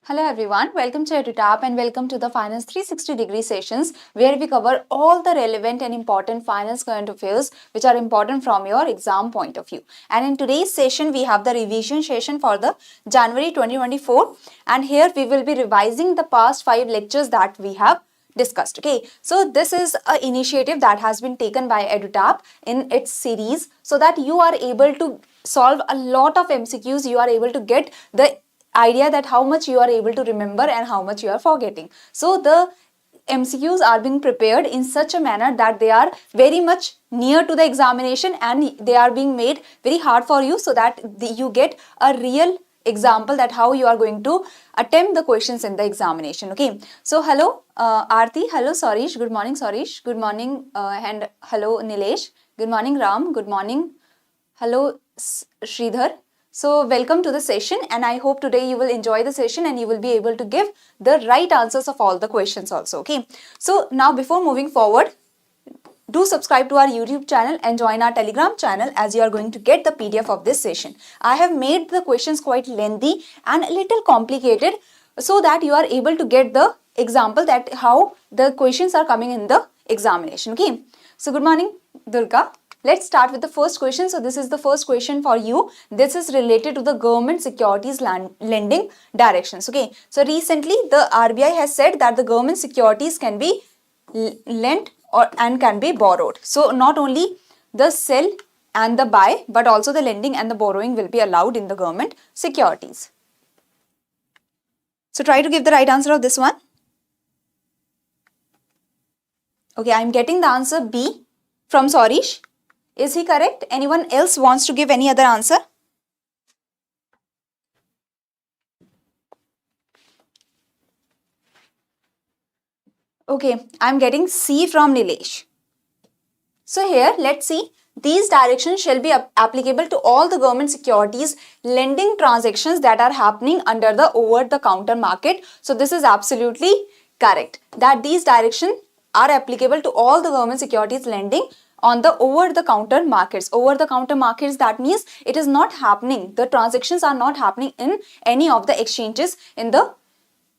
Hello everyone, welcome to EduTap and welcome to the Finance 360-degree sessions where we cover all the relevant and important finance current affairs which are important from your exam point of view. And in today's session, we have the revision session for the January 2024, and here we will be revising the past 5 lectures that we have discussed. Okay, so this is an initiative that has been taken by EduTap in its series so that you are able to solve a lot of MCQs, you are able to get the idea that how much you are able to remember and how much you are forgetting. So the MCQs are being prepared in such a manner that they are very much near to the examination and they are being made very hard for you so that you get a real example that how you are going to attempt the questions in the examination. Okay, so hello Aarti, hello Sarish, good morning Sarish, good morning and hello Nilesh, good morning Ram, good morning, hello Sridhar. So welcome to the session, and I hope today you will enjoy the session and you will be able to give the right answers of all the questions also. Okay, so now before moving forward, do subscribe to our YouTube channel and join our Telegram channel as you are going to get the PDF of this session. I have made the questions quite lengthy and a little complicated so that you are able to get the example that how the questions are coming in the examination. Okay, so good morning Durga. Let's start with the first question. So this is the first question for you. This is related to the government securities lending directions. Okay. So recently the RBI has said that the government securities can be lent and can be borrowed. So not only the sell and the buy, but also the lending and the borrowing will be allowed in the government securities. So try to give the right answer of this one. Okay, I am getting the answer B from Sarish. Is he correct? Anyone else wants to give any other answer? Okay, I am getting C from Nilesh. So here, let's see. These directions shall be applicable to all the government securities lending transactions that are happening under the over-the-counter market. So this is absolutely correct. That these directions are applicable to all the government securities lending on the over-the-counter markets. Over-the-counter markets, that means it is not happening. The transactions are not happening in any of the exchanges. In the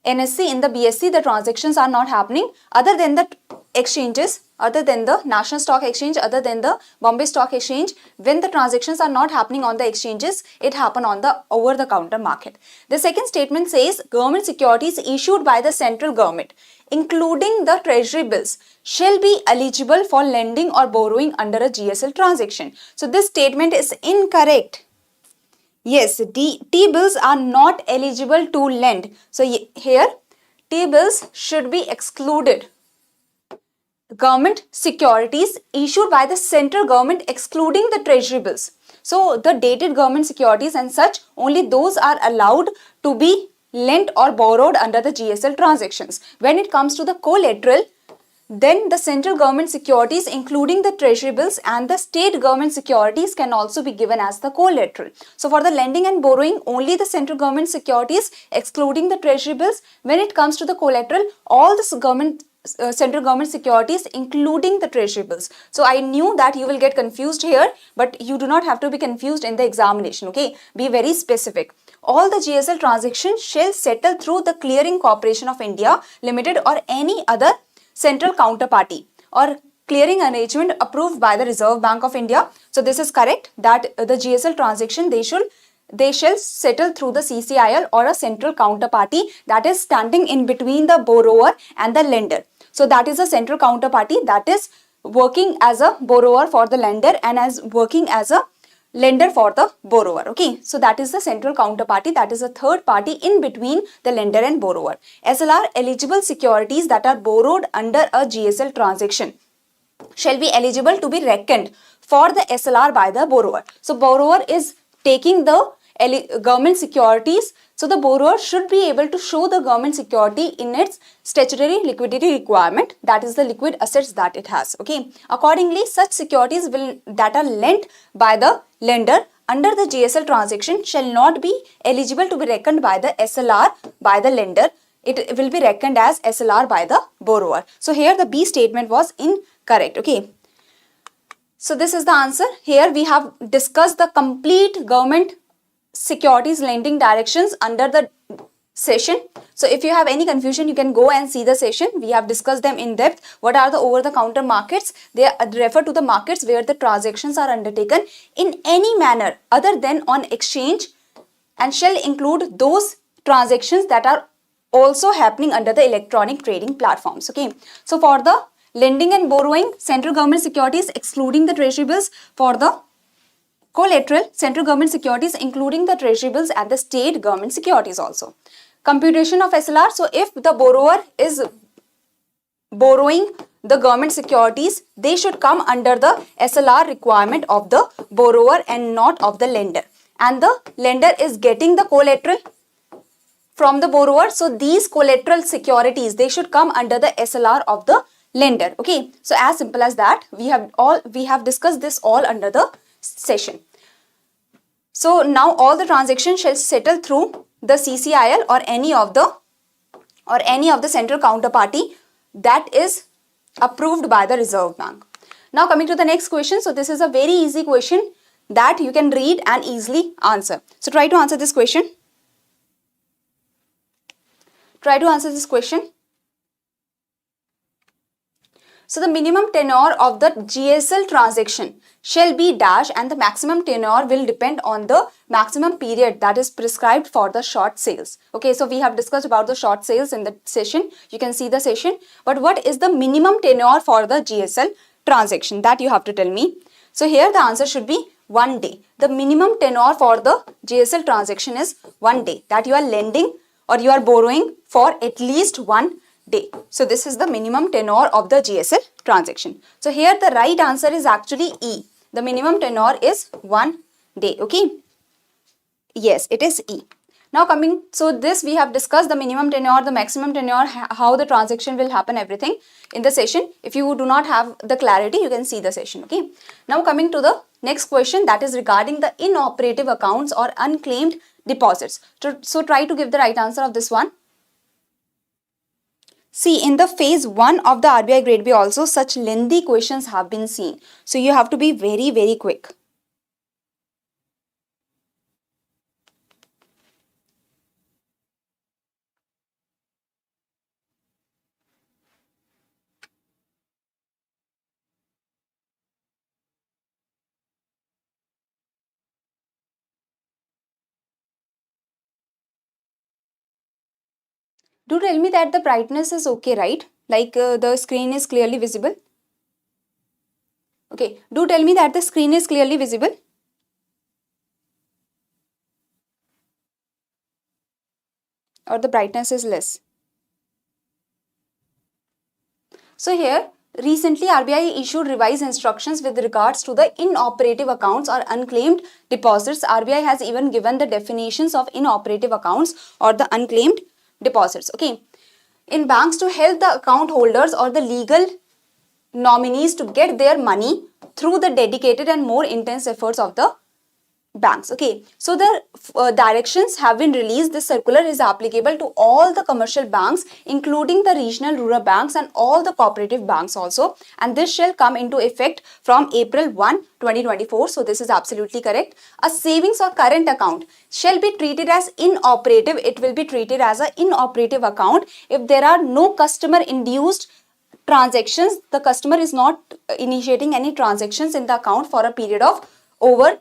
NSE, in the BSE, the transactions are not happening other than the exchanges, other than the National Stock Exchange, other than the Bombay Stock Exchange. When the transactions are not happening on the exchanges, it happen on the over-the-counter market. The second statement says government securities issued by the central government, including the treasury bills, shall be eligible for lending or borrowing under a GSL transaction. So this statement is incorrect. Yes, T-bills are not eligible to lend. So here T-bills should be excluded. Government securities issued by the central government excluding the treasury bills. So the dated government securities and such, only those are allowed to be lent or borrowed under the GSL transactions. When it comes to the collateral, then the central government securities including the treasury bills and the state government securities can also be given as the collateral. So for the lending and borrowing, only the central government securities excluding the treasury bills. When it comes to the collateral, all the central government securities including the treasury bills. So I knew that you will get confused here, but you do not have to be confused in the examination. Okay, be very specific. All the GSL transactions shall settle through the Clearing Corporation of India Limited or any other central counterparty or clearing arrangement approved by the Reserve Bank of India. So this is correct that the GSL transaction they shall settle through the CCIL or a central counterparty that is standing in between the borrower and the lender. So that is a central counterparty that is working as a borrower for the lender and as working as a lender for the borrower. Okay, so that is the central counterparty, that is a third party in between the lender and borrower. SLR eligible securities that are borrowed under a GSL transaction shall be eligible to be reckoned for the SLR by the borrower. So borrower is taking the government securities, so the borrower should be able to show the government security in its statutory liquidity requirement, that is the liquid assets that it has. Okay, accordingly such securities that are lent by the lender under the GSL transaction shall not be eligible to be reckoned by the SLR by the lender. It will be reckoned as SLR by the borrower. So here the B statement was incorrect. Okay, so this is the answer. Here we have discussed the complete government securities lending directions under the session. So if you have any confusion, you can go and see the session. We have discussed them in depth. What are the over-the-counter markets? They refer to the markets where the transactions are undertaken in any manner other than on exchange and shall include those transactions that are also happening under the electronic trading platforms. Okay. So for the lending and borrowing, central government securities excluding the treasury bills. For the collateral, central government securities including the treasury bills and the state government securities also. Computation of SLR. So if the borrower is borrowing the government securities, they should come under the SLR requirement of the borrower and not of the lender. And the lender is getting the collateral from the borrower. So these collateral securities, they should come under the SLR of the lender. Okay. So as simple as that, we have discussed this all under the session. So now all the transactions shall settle through the CCIL or any of the central counterparty that is approved by the Reserve Bank. Now coming to the next question. So this is a very easy question that you can read and easily answer. So try to answer this question. Try to answer this question. So the minimum tenure of the GSL transaction shall be dash and the maximum tenure will depend on the maximum period that is prescribed for the short sales. Okay, so we have discussed about the short sales in the session. You can see the session. But what is the minimum tenure for the GSL transaction? That you have to tell me. So here the answer should be 1 day. The minimum tenure for the GSL transaction is 1 day. That you are lending or you are borrowing for at least 1 day. So this is the minimum tenure of the GSL transaction. So here the right answer is actually E. The minimum tenure is 1 day. Okay. Yes, it is E. Now coming, so this we have discussed the minimum tenure, the maximum tenure, how the transaction will happen, everything in the session. If you do not have the clarity, you can see the session. Okay. Now coming to the next question, that is regarding the inoperative accounts or unclaimed deposits. So try to give the right answer of this one. See, in the phase 1 of the RBI Grade B also such lengthy questions have been seen. So you have to be very, very quick. Do tell me that the brightness is okay, right? Like the screen is clearly visible. Okay, do tell me that the screen is clearly visible. Or the brightness is less. So here, recently RBI issued revised instructions with regards to the inoperative accounts or unclaimed deposits. RBI has even given the definitions of inoperative accounts or the unclaimed deposits. Okay, in banks to help the account holders or the legal nominees to get their money through the dedicated and more intense efforts of the banks. Okay, so the directions have been released. This circular is applicable to all the commercial banks, including the regional rural banks and all the cooperative banks also, and this shall come into effect from April 1, 2024. So this is absolutely correct. A savings or current account shall be treated as inoperative. It will be treated as an inoperative account if there are no customer induced transactions. The customer is not initiating any transactions in the account for a period of over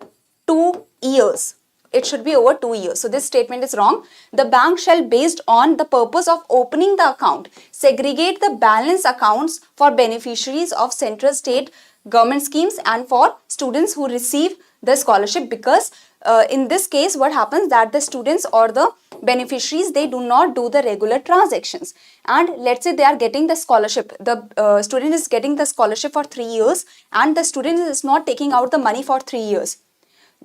2 years. It should be over 2 years. So this statement is wrong. The bank shall, based on the purpose of opening the account, segregate the balance accounts for beneficiaries of central state government schemes and for students who receive the scholarship, because in this case what happens that the students or the beneficiaries, they do not do the regular transactions, and let's say they are getting the scholarship, the student is getting the scholarship for 3 years and the student is not taking out the money for 3 years.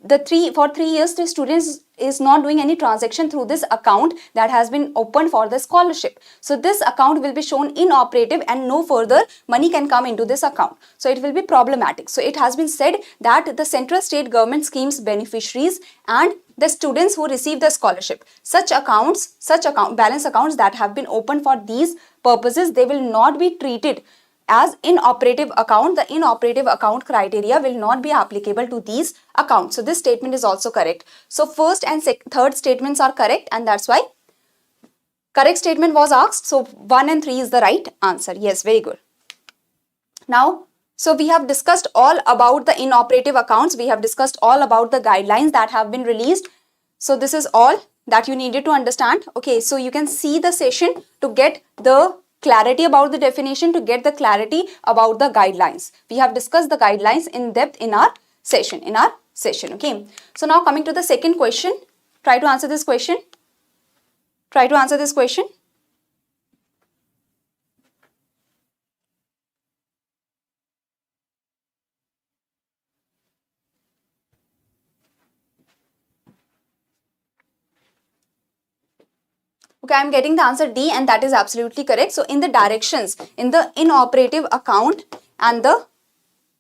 For 3 years the student is not doing any transaction through this account that has been opened for the scholarship. So this account will be shown inoperative and no further money can come into this account. So it will be problematic. So it has been said that the central state government schemes beneficiaries and the students who receive the scholarship, balance accounts that have been opened for these purposes, they will not be treated as inoperative account. The inoperative account criteria will not be applicable to these accounts. So this statement is also correct. So first and third statements are correct, and that's why Correct statement was asked. So 1 and 3 is the right answer. Yes, very good. Now, so we have discussed all about the inoperative accounts. We have discussed all about the guidelines that have been released. So this is all that you needed to understand. Okay, so you can see the session to get the clarity about the definition, to get the clarity about the guidelines. We have discussed the guidelines in depth in our session. Okay, so now coming to the second question. Try to answer this question. Try to answer this question. Okay, I'm getting the answer D, and that is absolutely correct. So in the directions, in the inoperative account and the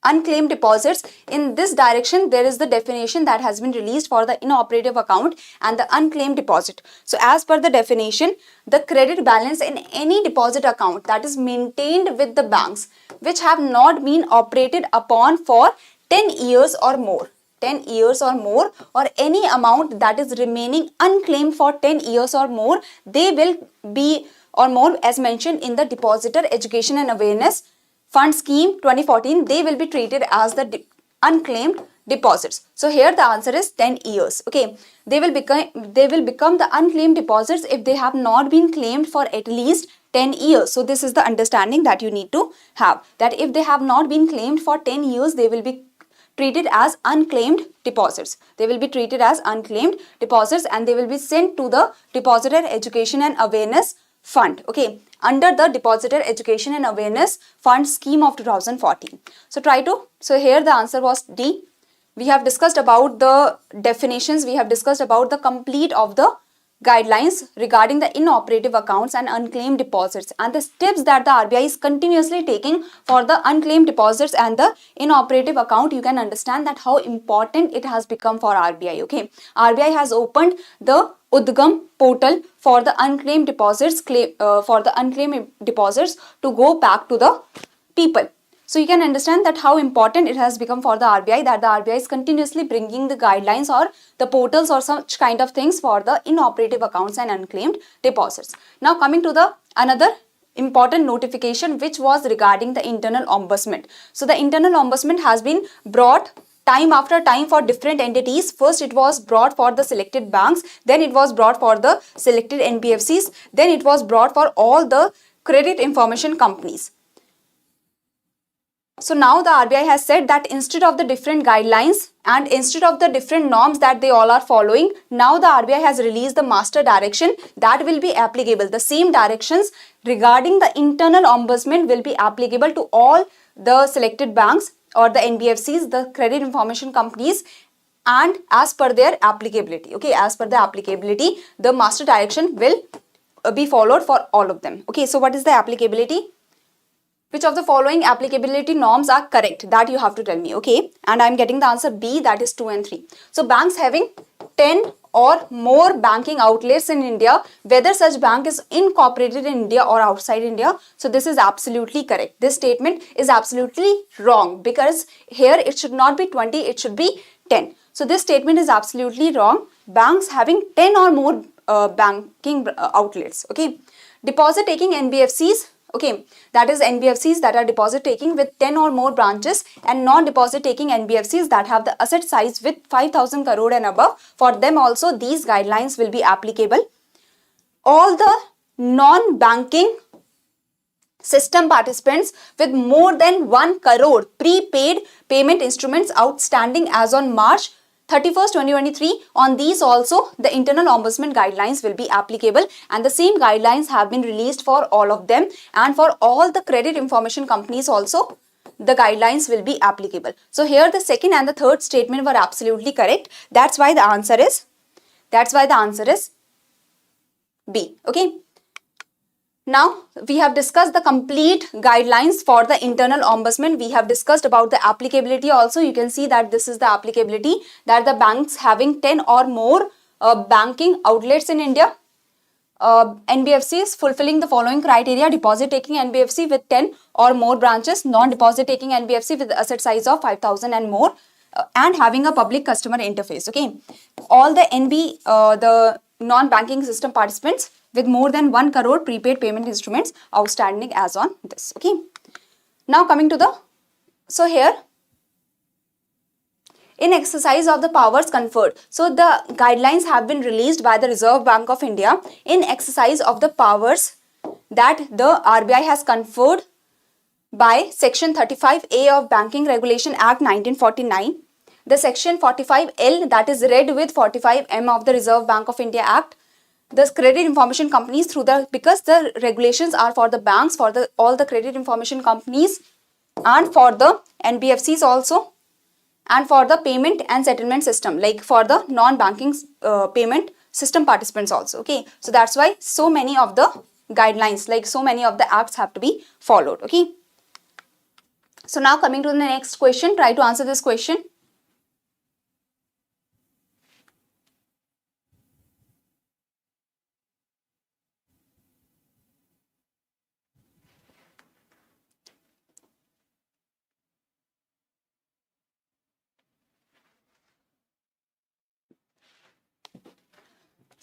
unclaimed deposits, in this direction there is the definition that has been released for the inoperative account and the unclaimed deposit. So as per the definition, the credit balance in any deposit account that is maintained with the banks which have not been operated upon for 10 years or more, 10 years or more, or any amount that is remaining unclaimed for 10 years or more, they will be or more as mentioned in the Depositor Education and Awareness Fund Scheme 2014, they will be treated as the unclaimed deposits. So here the answer is 10 years. Okay, they will become the unclaimed deposits if they have not been claimed for at least 10 years. So this is the understanding that you need to have, that if they have not been claimed for 10 years, they will be treated as unclaimed deposits. They will be treated as unclaimed deposits and they will be sent to the Depositor Education and Awareness Fund. Okay, under the Depositor Education and Awareness Fund Scheme of 2014. So here the answer was D. We have discussed about the definitions. We have discussed about the complete of the guidelines regarding the inoperative accounts and unclaimed deposits and the steps that the RBI is continuously taking for the unclaimed deposits and the inoperative account. You can understand that how important it has become for RBI. Okay, RBI has opened the Udgam portal for the unclaimed deposits, to go back to the people. So you can understand that how important it has become for the RBI, that the RBI is continuously bringing the guidelines or the portals or such kind of things for the inoperative accounts and unclaimed deposits. Now coming to the another important notification which was regarding the internal ombudsman. So the internal ombudsman has been brought time after time for different entities. First it was brought for the selected banks, then it was brought for the selected NBFCs, then it was brought for all the credit information companies. So now the RBI has said that instead of the different guidelines and instead of the different norms that they all are following, now the RBI has released the master direction that will be applicable. The same directions regarding the internal ombudsman will be applicable to all the selected banks or the NBFCs, the credit information companies, and as per their applicability. Okay, as per the applicability, the master direction will be followed for all of them. Okay, so what is the applicability? Which of the following applicability norms are correct? That you have to tell me. Okay, and I am getting the answer B, that is 2 and 3. So banks having 10 or more banking outlets in India, whether such bank is incorporated in India or outside India. So this is absolutely correct. This statement is absolutely wrong because here it should not be 20, it should be 10. So this statement is absolutely wrong. Banks having 10 or more banking outlets. Okay, deposit taking NBFCs. Okay, that is NBFCs that are deposit taking with 10 or more branches, and non-deposit taking NBFCs that have the asset size with 5,000 crore and above. For them also these guidelines will be applicable. All the non-banking system participants with more than 1 crore prepaid payment instruments outstanding as on March 31st, 2023, on these also the internal ombudsman guidelines will be applicable, and the same guidelines have been released for all of them, and for all the credit information companies also the guidelines will be applicable. So here the second and the third statement were absolutely correct. That's why the answer is B. Okay. Now, we have discussed the complete guidelines for the internal ombudsman. We have discussed about the applicability also. You can see that this is the applicability, that the banks having 10 or more banking outlets in India. NBFCs fulfilling the following criteria: deposit taking NBFC with 10 or more branches, non-deposit taking NBFC with asset size of 5,000 and more, and having a public customer interface. Okay, all the the non-banking system participants with more than 1 crore prepaid payment instruments outstanding as on this. Okay. Now coming to the, so here in exercise of the powers conferred, so the guidelines have been released by the Reserve Bank of India in exercise of the powers that the RBI has conferred by Section 35A of Banking Regulation Act 1949, the Section 45L that is read with 45M of the Reserve Bank of India Act, the credit information companies through the, because the regulations are for the banks, for the all the credit information companies and for the NBFCs also, and for the payment and settlement system, like for the non-banking payment system participants also. Okay, so that's why so many of the guidelines, like so many of the acts have to be followed. Okay, so now coming to the next question, try to answer this question.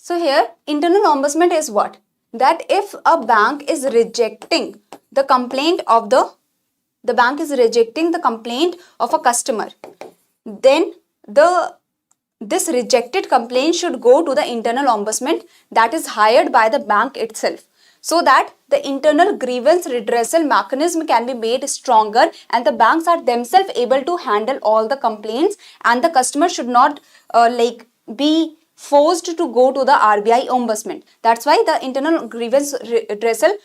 So here internal ombudsman is what? That if a bank is rejecting the complaint of the bank is rejecting the complaint of a customer, then this rejected complaint should go to the internal ombudsman that is hired by the bank itself, so that the internal grievance redressal mechanism can be made stronger and the banks are themselves able to handle all the complaints, and the customer should not be forced to go to the RBI ombudsman. That's why the internal grievance redressal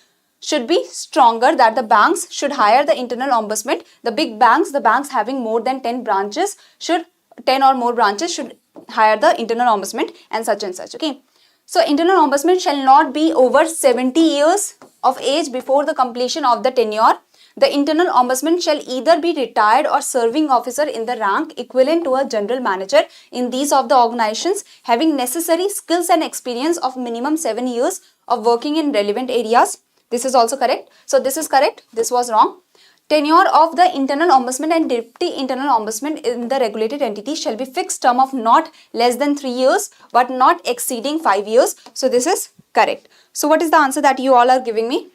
should be stronger, that the banks should hire the internal ombudsman. The big banks, the banks having more than 10 branches should, 10 or more branches should hire the internal ombudsman and such and such. Okay. So internal ombudsman shall not be over 70 years of age before the completion of the tenure. The internal ombudsman shall either be retired or serving officer in the rank equivalent to a general manager in these of the organizations, having necessary skills and experience of minimum 7 years of working in relevant areas. This is also correct. So this is correct. This was wrong. Tenure of the internal ombudsman and deputy internal ombudsman in the regulated entity shall be fixed term of not less than 3 years but not exceeding 5 years. So this is correct. So what is the answer that you all are giving me?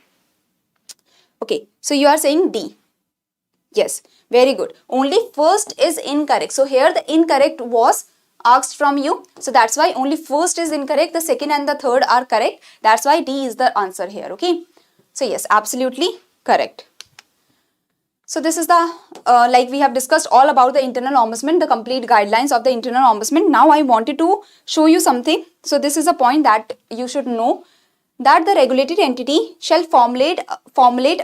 Okay, so you are saying D. Yes, very good. Only first is incorrect. So here the incorrect was asked from you. So that's why only first is incorrect. The second and the third are correct. That's why D is the answer here. Okay. So yes, absolutely correct. So this is the, like we have discussed all about the internal ombudsman, the complete guidelines of the internal ombudsman. Now I wanted to show you something. So this is a point that you should know, that the regulated entity shall formulate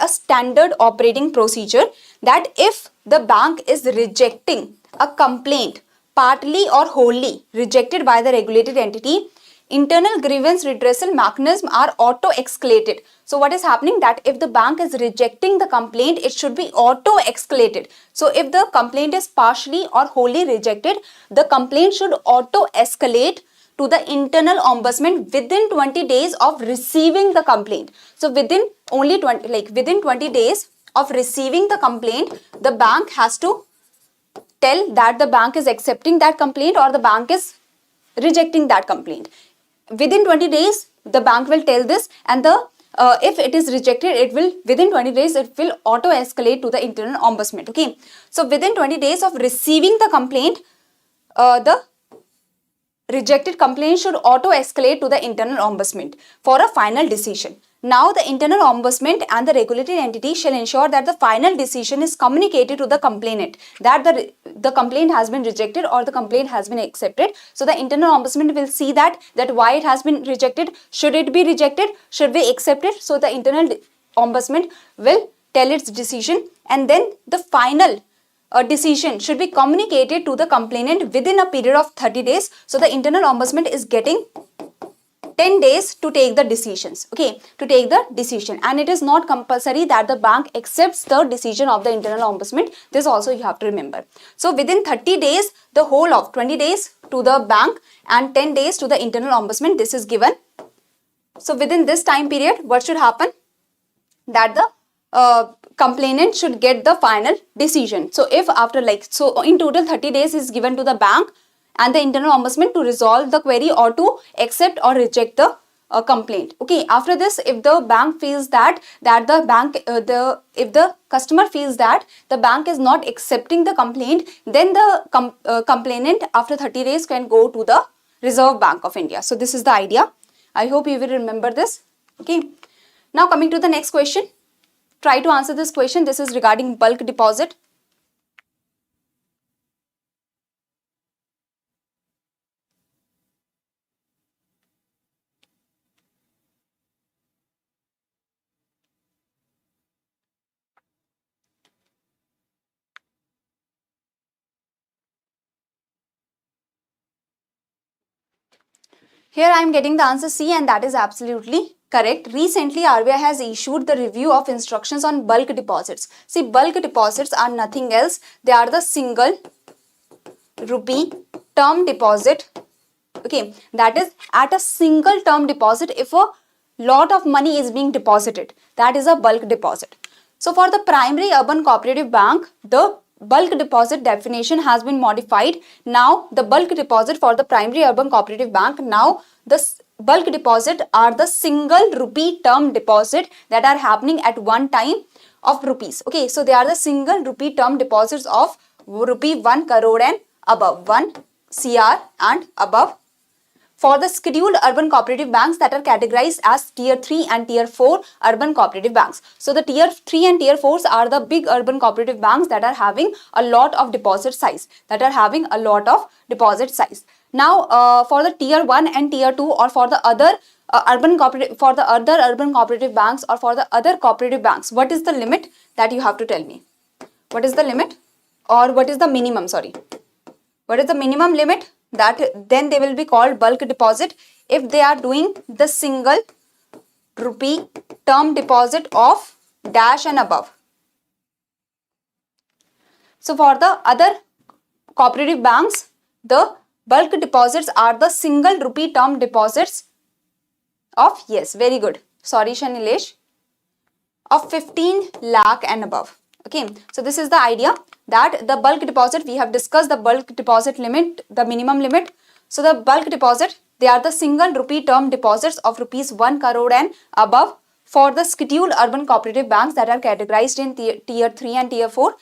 a standard operating procedure, that if the bank is rejecting a complaint partly or wholly rejected by the regulated entity, internal grievance redressal mechanism are auto-escalated. So what is happening, that if the bank is rejecting the complaint, it should be auto-escalated. So if the complaint is partially or wholly rejected, the complaint should auto-escalate to the internal ombudsman within 20 days of receiving the complaint. So within only 20 days of receiving the complaint, the bank has to tell that the bank is accepting that complaint or the bank is rejecting that complaint. Within 20 days, the bank will tell this, and the if it is rejected, it will within 20 days it will auto escalate to the internal ombudsman. Okay, so within 20 days of receiving the complaint, the rejected complaint should auto escalate to the internal ombudsman for a final decision. Now the internal ombudsman and the regulated entity shall ensure that the final decision is communicated to the complainant, that the complaint has been rejected or the complaint has been accepted. So the internal ombudsman will see that why it has been rejected, should it be rejected, should we accept it. So the internal ombudsman will tell its decision, and then the final decision should be communicated to the complainant within a period of 30 days. So the internal ombudsman is getting 10 days to take the decisions, okay, to take the decision, and it is not compulsory that the bank accepts the decision of the internal ombudsman. This also you have to remember. So within 30 days, the whole of 20 days to the bank and 10 days to the internal ombudsman, this is given. So within this time period, what should happen? That the complainant should get the final decision. So if after so in total 30 days is given to the bank and the internal ombudsman to resolve the query or to accept or reject the complaint. Okay, after this, if the bank feels that if the customer feels that the bank is not accepting the complaint, then the complainant after 30 days can go to the Reserve Bank of India. So this is the idea. I hope you will remember this. Okay, now coming to the next question. Try to answer this question. This is regarding bulk deposit. Here I am getting the answer C, and that is absolutely correct. Recently, RBI has issued the review of instructions on bulk deposits. See, bulk deposits are nothing else. They are the single rupee term deposit. Okay, that is at a single term deposit if a lot of money is being deposited. That is a bulk deposit. So for the primary urban cooperative bank, the bulk deposit definition has been modified. Now the bulk deposit for the primary urban cooperative bank, now the bulk deposit are the single rupee term deposit that are happening at one time of rupees. Okay, so they are the single rupee term deposits of rupee 1 crore and above, 1 CR and above. For the scheduled urban cooperative banks that are categorized as tier 3 and tier 4 urban cooperative banks. So the tier 3 and tier 4s are the big urban cooperative banks that are having a lot of deposit size, Now for the tier 1 and tier 2, or for the other urban cooperative banks, or for the other cooperative banks, what is the limit that you have to tell me? What is the limit, or what is the minimum, what is the minimum limit? That then they will be called bulk deposit if they are doing the single rupee term deposit of dash and above. So for the other cooperative banks, the bulk deposits are the single rupee term deposits of, yes, very good, sorry Shanilesh, of 15 lakh and above. Okay, so this is the idea, that the bulk deposit, we have discussed the bulk deposit limit, the minimum limit. So the bulk deposit, they are the single rupee term deposits of rupees 1 crore and above for the scheduled urban cooperative banks that are categorized in tier 3 and tier 4.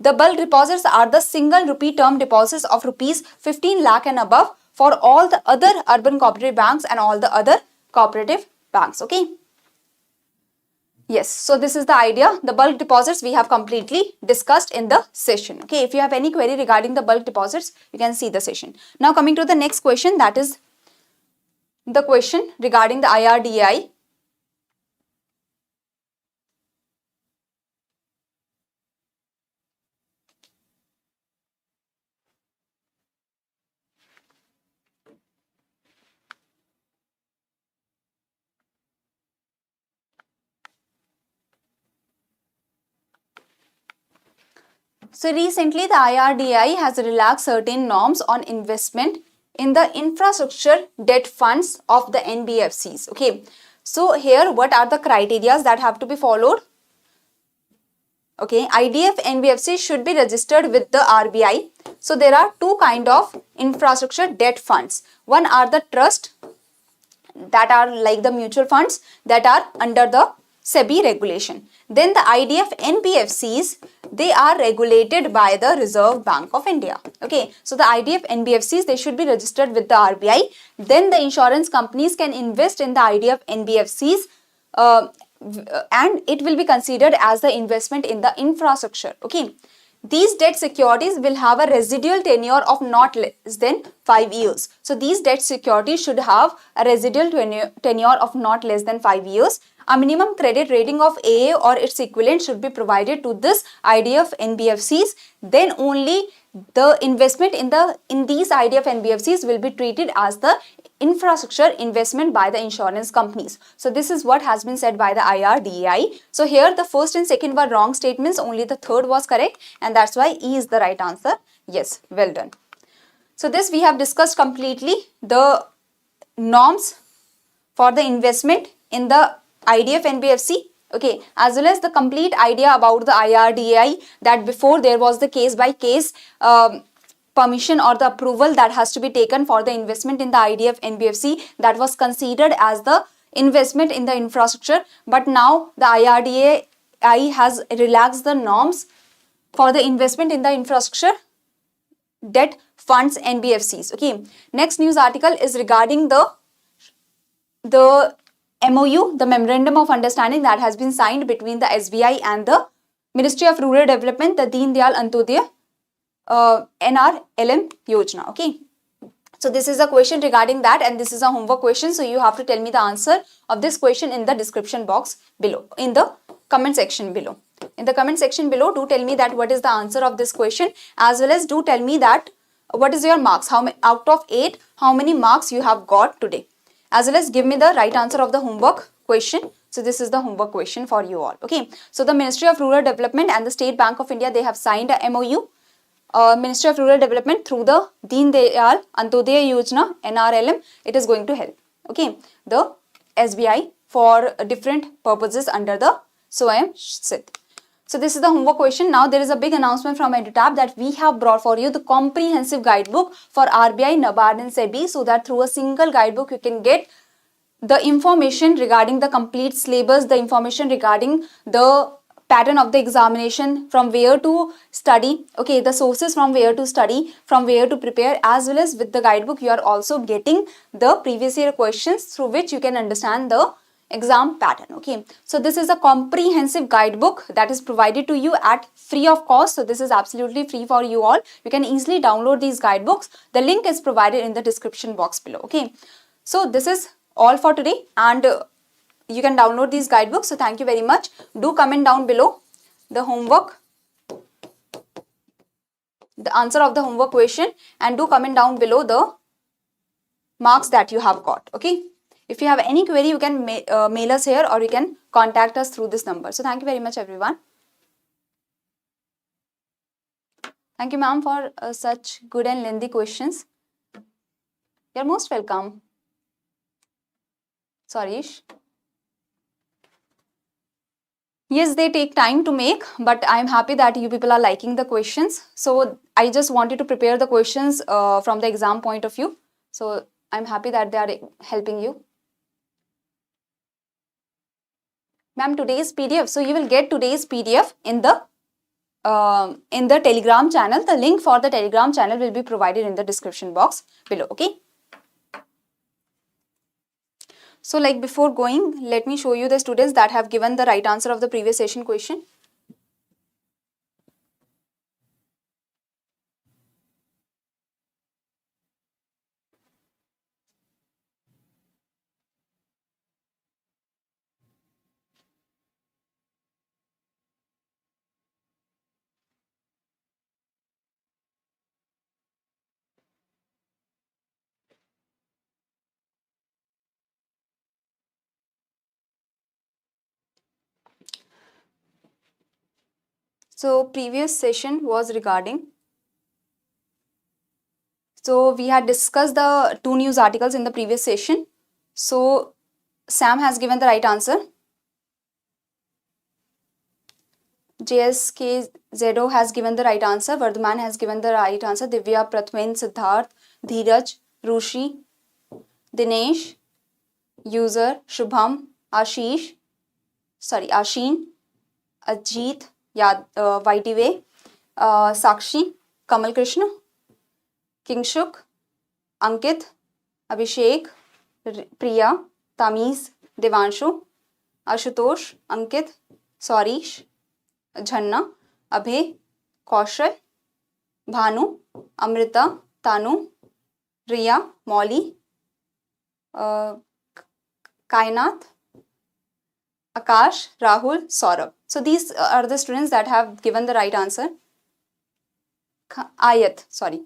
The bulk deposits are the single rupee term deposits of rupees 15 lakh and above for all the other urban cooperative banks and all the other cooperative banks. Okay. Yes, so this is the idea. The bulk deposits we have completely discussed in the session. Okay, if you have any query regarding the bulk deposits, you can see the session. Now coming to the next question, that is the question regarding the IRDAI. So recently the IRDAI has relaxed certain norms on investment in the infrastructure debt funds of the NBFCs. Okay, so here what are the criteria that have to be followed? Okay, IDF NBFC should be registered with the RBI. So there are two kind of infrastructure debt funds. One are the trust, that are like the mutual funds that are under the SEBI regulation. Then the IDF NBFCs, they are regulated by the Reserve Bank of India. Okay, so the IDF NBFCs, they should be registered with the RBI. Then the insurance companies can invest in the IDF NBFCs and it will be considered as the investment in the infrastructure. Okay, these debt securities will have a residual tenure of not less than 5 years. So these debt securities should have a residual tenure of not less than 5 years. A minimum credit rating of AA or its equivalent should be provided to this IDF NBFCs. Then only the investment in these IDF NBFCs will be treated as the infrastructure investment by the insurance companies. So this is what has been said by the IRDAI. So here the first and second were wrong statements, only the third was correct, and that's why E is the right answer. Yes, well done. So this we have discussed completely the norms for the investment in the IDF NBFC. Okay, as well as the complete idea about the IRDAI, that before there was the case by case permission or the approval that has to be taken for the investment in the IDF NBFC that was considered as the investment in the infrastructure, but now the IRDAI has relaxed the norms for the investment in the infrastructure debt funds NBFCs. Okay, next news article is regarding the MOU, the Memorandum of Understanding that has been signed between the SBI and the Ministry of Rural Development, the Deen Dayal Antyodaya NRLM Yojana. Okay, so this is a question regarding that, and this is a homework question. So you have to tell me the answer of this question in the description box below, in the comment section below. In the comment section below, do tell me that what is the answer of this question, as well as do tell me that what is your marks, how many out of 8, how many marks you have got today, as well as give me the right answer of the homework question. So this is the homework question for you all. Okay, so the Ministry of Rural Development and the State Bank of India, they have signed a MOU. Ministry of Rural Development through the Deen Dayal Antyodaya Yojana NRLM, it is going to help, okay, the SBI for different purposes under the Swayam Sidh. So this is the homework question. Now there is a big announcement from EduTap that we have brought for you the comprehensive guidebook for RBI, NABARD and SEBI, so that through a single guidebook you can get the information regarding the complete syllabus, the information regarding the pattern of the examination, from where to study, okay, the sources from where to study, from where to prepare, as well as with the guidebook you are also getting the previous year questions through which you can understand the exam pattern. Okay, so this is a comprehensive guidebook that is provided to you at free of cost. So this is absolutely free for you all. You can easily download these guidebooks. The link is provided in the description box below. Okay, so this is all for today, and you can download these guidebooks. So thank you very much. Do comment down below the homework, the answer of the homework question, and do comment down below the marks that you have got. Okay, if you have any query, you can mail us here, or you can contact us through this number. So thank you very much everyone. Thank you ma'am for such good and lengthy questions. You're most welcome. Sarish. Yes, they take time to make, but I'm happy that you people are liking the questions. So I just wanted to prepare the questions from the exam point of view. So I'm happy that they are helping you. Ma'am, today's PDF. So you will get today's PDF in the Telegram channel. The link for the Telegram channel will be provided in the description box below. Okay. So like before going, let me show you the students that have given the right answer of the previous session question. So previous session was regarding, so we had discussed the 2 news articles in the previous session. So Sam has given the right answer. JSK Zedo has given the right answer. Vardhaman has given the right answer. Divya, Prathmin, Siddharth, Dheeraj, Rushi, Dinesh, User, Shubham, Ashish, Ashin, Ajit, YTV, Sakshi, Kamal Krishna, Kingshuk, Ankit, Abhishek, Priya, Tamiz, Devanshu, Ashutosh, Ankit, Sarish, Jhanna, Abhay, Kaushal, Bhanu, Amrita, Tanu, Riya, Molly, Kainath, Akash, Rahul, Saurabh. So these are the students that have given the right answer. Ayat, sorry.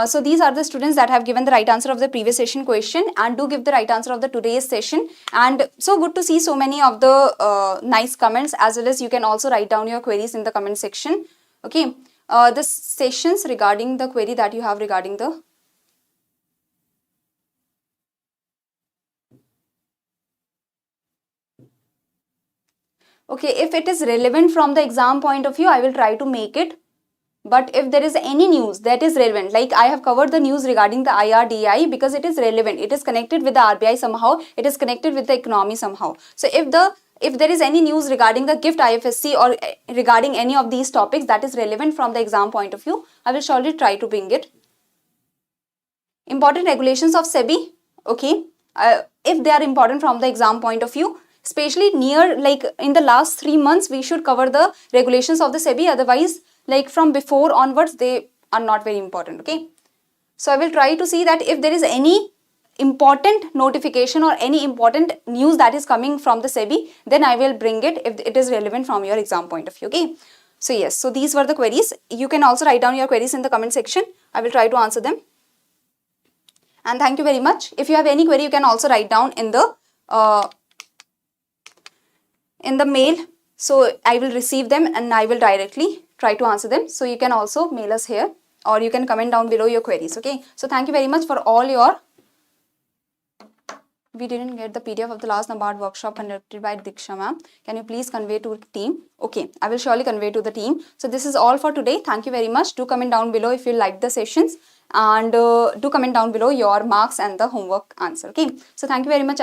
So these are the students that have given the right answer of the previous session question, and do give the right answer of the today's session. And so good to see so many of the nice comments, as well as you can also write down your queries in the comment section. Okay, the sessions regarding the query that you have regarding the okay, if it is relevant from the exam point of view, I will try to make it But if there is any news that is relevant, like I have covered the news regarding the IRDI because it is relevant, it is connected with the RBI somehow, it is connected with the economy somehow. So if there is any news regarding the GIFT IFSC or regarding any of these topics that is relevant from the exam point of view, I will surely try to bring it. Important regulations of SEBI, okay, if they are important from the exam point of view, especially near, like in the last 3 months, we should cover the regulations of the SEBI, otherwise like from before onwards they are not very important, okay. So I will try to see that if there is any important notification or any important news that is coming from the SEBI, then I will bring it if it is relevant from your exam point of view, okay. So yes, so these were the queries. You can also write down your queries in the comment section. I will try to answer them. And thank you very much. If you have any query, you can also write down in the mail. So I will receive them and I will directly try to answer them. So you can also mail us here or you can comment down below your queries, okay. So thank you very much for all your... We didn't get the PDF of the last NABARD workshop conducted by Diksha ma'am. Can you please convey to the team? Okay, I will surely convey to the team. So this is all for today. Thank you very much. Do comment down below if you liked the sessions and do comment down below your marks and the homework answer, okay. So thank you very much.